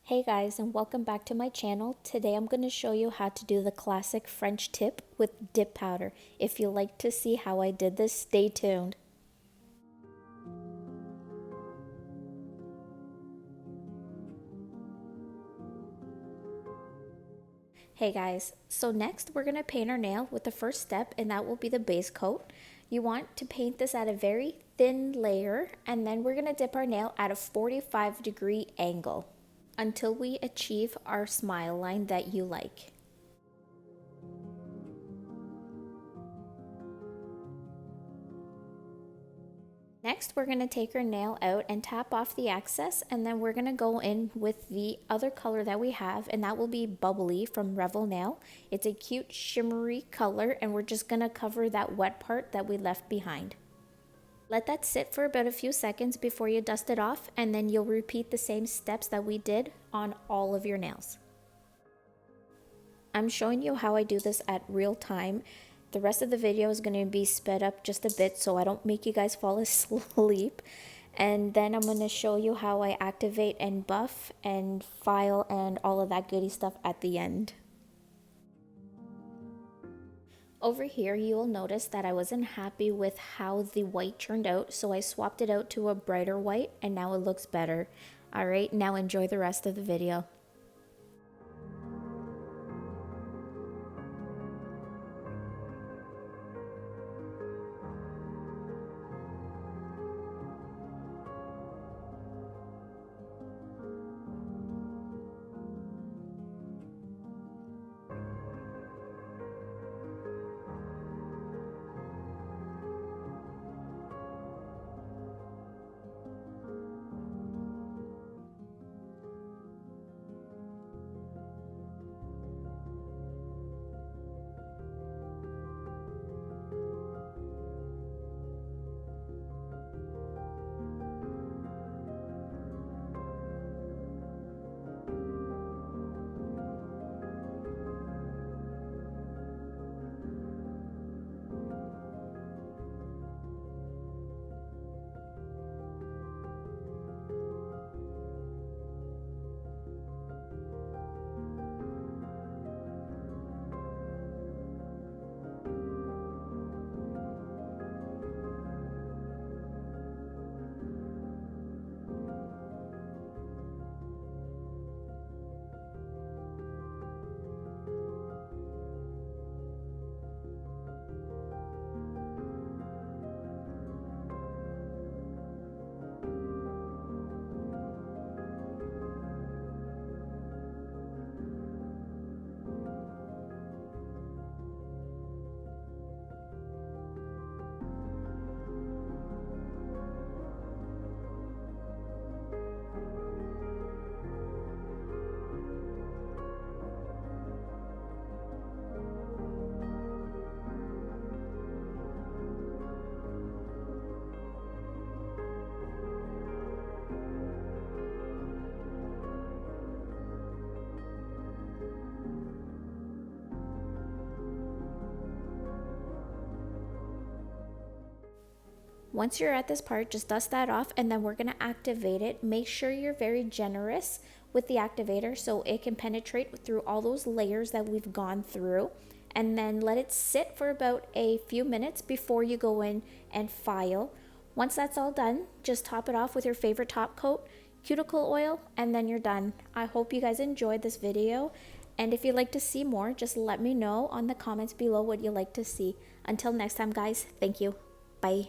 Hey guys, and welcome back to my channel. Today I'm going to show you how to do the classic French tip with dip powder. If you like to see how I did this, stay tuned. Hey guys, so next we're going to paint our nail with the first step, and that will be the base coat. You want to paint this at a very thin layer, and then we're going to dip our nail at a 45-degree angle until we achieve our smile line that you like. Next, we're going to take our nail out and tap off the excess, and then we're going to go in with the other color that we have, and that will be Bubbly from Revel Nail. It's a cute shimmery color, and we're just going to cover that wet part that we left behind. Let that sit for about a few seconds before you dust it off, and then you'll repeat the same steps that we did on all of your nails. I'm showing you how I do this at real time. The rest of the video is going to be sped up just a bit so I don't make you guys fall asleep. And then I'm going to show you how I activate and buff and file and all of that goody stuff at the end. Over here, you will notice that I wasn't happy with how the white turned out, so I swapped it out to a brighter white, and now it looks better. Alright, now enjoy the rest of the video. Once you're at this part, just dust that off, and then we're going to activate it. Make sure you're very generous with the activator so it can penetrate through all those layers that we've gone through, and then let it sit for about a few minutes before you go in and file. Once that's all done, just top it off with your favorite top coat, cuticle oil, and then you're done. I hope you guys enjoyed this video, and if you'd like to see more, just let me know on the comments below what you'd like to see. Until next time guys, thank you. Bye.